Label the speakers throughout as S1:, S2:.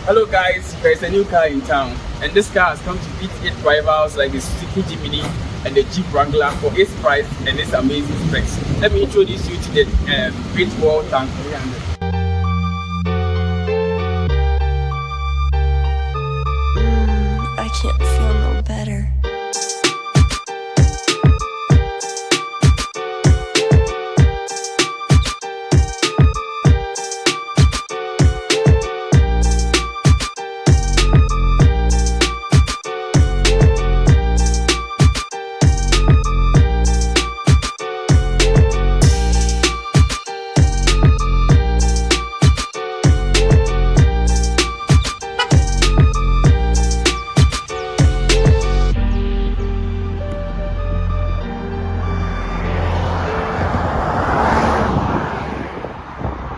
S1: Hello guys, there's a new car in town and this car has come to beat its rivals like the Suzuki Jimny and the Jeep Wrangler for its price and its amazing specs. Let me introduce you to the Great Wall Tank 300.
S2: I can't feel no better.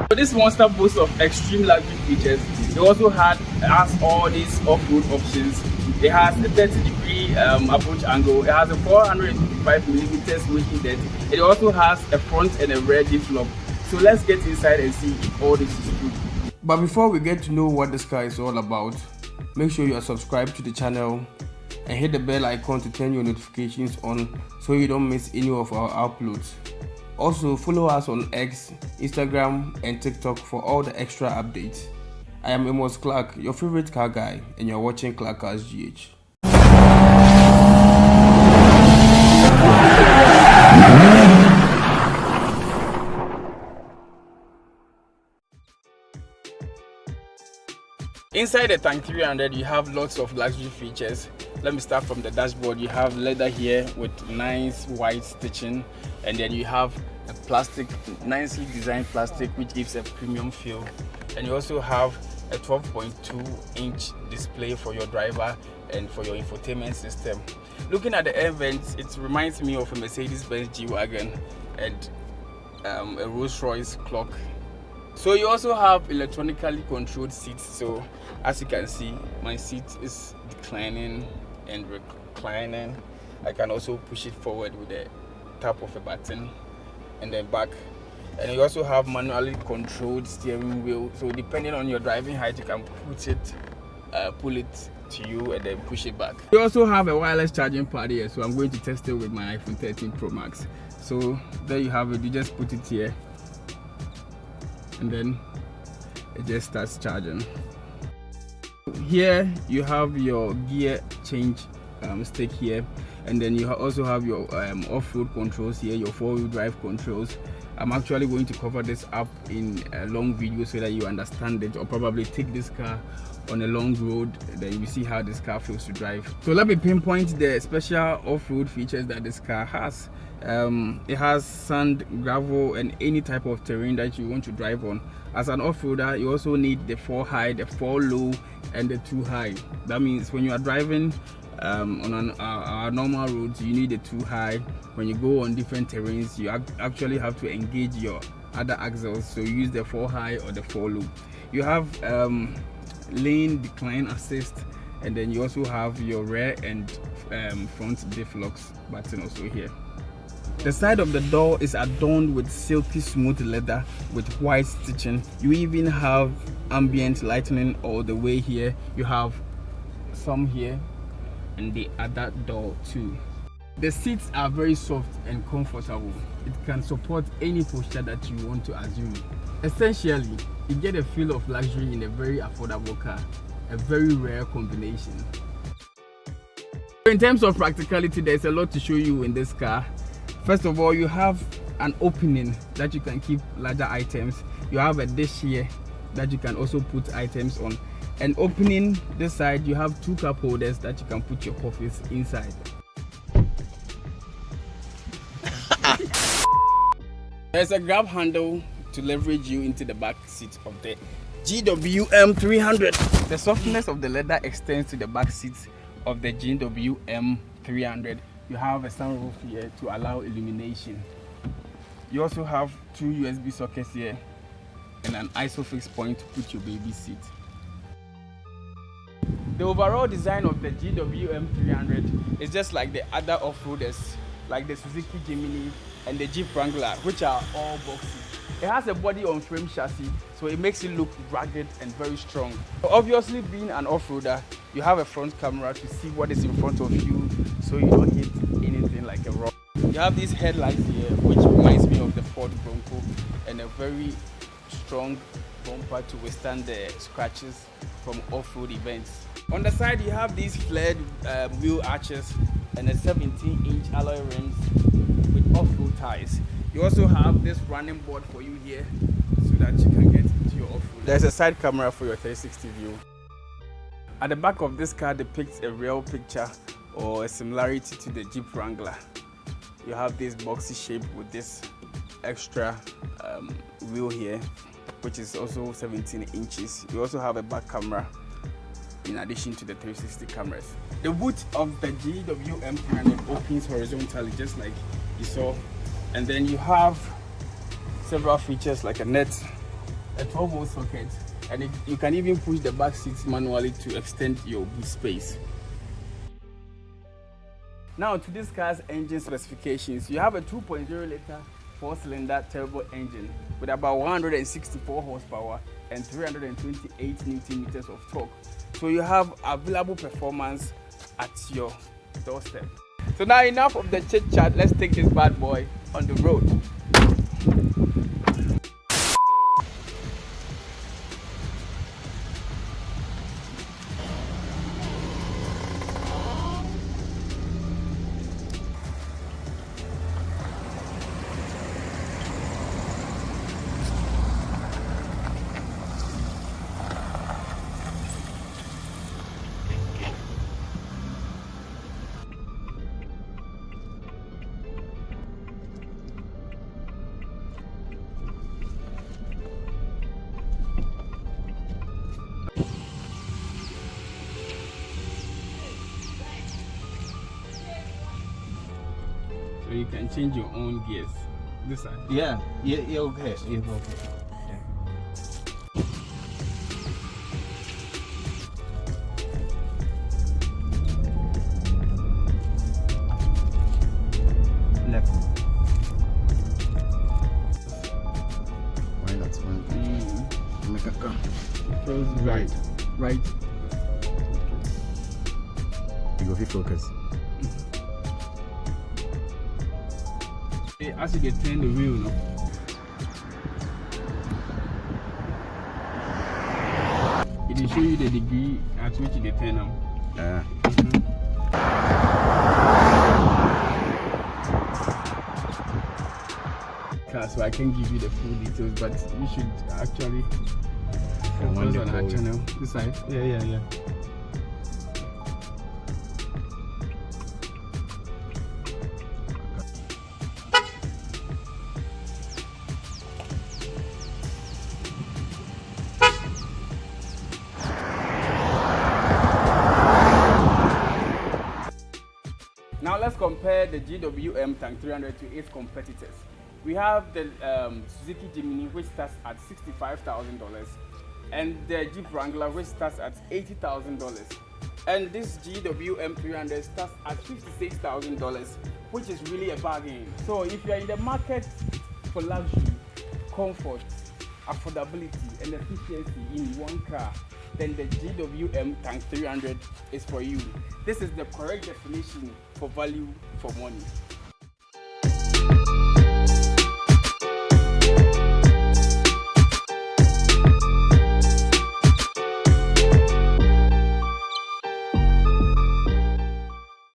S1: So this monster boasts of extreme luxury features. It also has all these off-road options. It has a 30-degree approach angle. It has a 455mm weighting depth. It also has a front and a rear diff lock. So let's get inside and see if all this is true. But before we get to know what this car is all about, make sure you are subscribed to the channel and hit the bell icon to turn your notifications on so you don't miss any of our uploads. Also, follow us on X, Instagram, and TikTok for all the extra updates. I am Amos Clark, your favorite car guy, and you're watching Clark Cars GH. Inside the Tank 300, you have lots of luxury features. Let me start from the dashboard. You have leather here with nice white stitching, and then you have a plastic, nicely designed plastic, which gives a premium feel. And you also have a 12.2-inch display for your driver and for your infotainment system. Looking at the air vents, it reminds me of a Mercedes-Benz G-Wagon and a Rolls-Royce clock. So you also have electronically controlled seats. So as you can see, my seat is declining and reclining. I can also push it forward with the tap of a button and then back. And you also have manually controlled steering wheel. So depending on your driving height, you can pull it to you and then push it back. You also have a wireless charging pad here. So I'm going to test it with my iPhone 13 Pro Max. So there you have it. You just put it here and then it just starts charging. Here you have your gear change stick here, and then you also have your off-road controls here, your four-wheel drive controls. I'm actually going to cover this up in a long video so that you understand it, or probably take this car on a long road, then you see how this car feels to drive. So let me pinpoint the special off-road features that this car has. It has sand, gravel, and any type of terrain that you want to drive on. As an off-roader, you also need the 4 high, the 4 low, and the 2 high. That means when you are driving on our normal roads, you need the 2 high. When you go on different terrains, you actually have to engage your other axles, so you use the 4 high or the 4 low. You have lane decline assist, and then you also have your rear and front diff locks button also here. The side of the door is adorned with silky smooth leather with white stitching. You even have ambient lighting all the way here. You have some here and the other door too. The seats are very soft and comfortable. It can support any posture that you want to assume. Essentially, you get a feel of luxury in a very affordable car, a very rare combination. In terms of practicality, there's a lot to show you in this car. First of all, you have an opening that you can keep larger items. You have a dish here that you can also put items on. And opening this side, you have 2 cup holders that you can put your coffees inside. There's a grab handle to leverage you into the back seat of the GWM 300. The softness of the leather extends to the back seat of the GWM 300. You have a sunroof here to allow illumination. You also have 2 USB sockets here and an ISOFIX point to put your baby seat. The overall design of the GWM 300 is just like the other off-roaders, like the Suzuki Jimny and the Jeep Wrangler, which are all boxy. It has a body on frame chassis, so it makes it look rugged and very strong. Obviously, being an off-roader, you have a front camera to see what is in front of you, so you don't hit anything like a rock. You have these headlights here, which reminds me of the Ford Bronco, and a very strong bumper to withstand the scratches from off-road events. On the side, you have these flared wheel arches and a 17-inch alloy rims with off-road tires. You also have this running board for you here so that you can get into your off-road. There's a side camera for your 360 view. At the back of this car depicts a real picture or a similarity to the Jeep Wrangler. You have this boxy shape with this extra wheel here, which is also 17 inches. You also have a back camera in addition to the 360 cameras. The boot of the GWM 300 opens horizontally, just like you saw. And then you have several features like a net, a 12-volt socket, and you can even push the back seats manually to extend your boot space. Now to this car's engine specifications. You have a 2.0 liter 4-cylinder turbo engine with about 164 horsepower and 328 Newton meters of torque. So you have available performance at your doorstep. So now enough of the chit chat, let's take this bad boy on the road. So you can change your own gears. This side.
S3: Yeah, okay. Yeah, okay. Left. Why not? Make a come.
S1: Feels right. Right.
S3: You go fit focus.
S1: As you get turn the wheel, no? It will show you the degree at which you turn them. So I can't give you the full details, but you should actually focus on our channel. This side.
S3: Yeah.
S1: Now let's compare the GWM Tank 300 to its competitors. We have the Suzuki Jimny, which starts at $65,000, and the Jeep Wrangler, which starts at $80,000. And this GWM 300 starts at $56,000, which is really a bargain. So if you are in the market for luxury, comfort, affordability, and efficiency in one car, then the GWM Tank 300 is for you. This is the correct definition for value for money.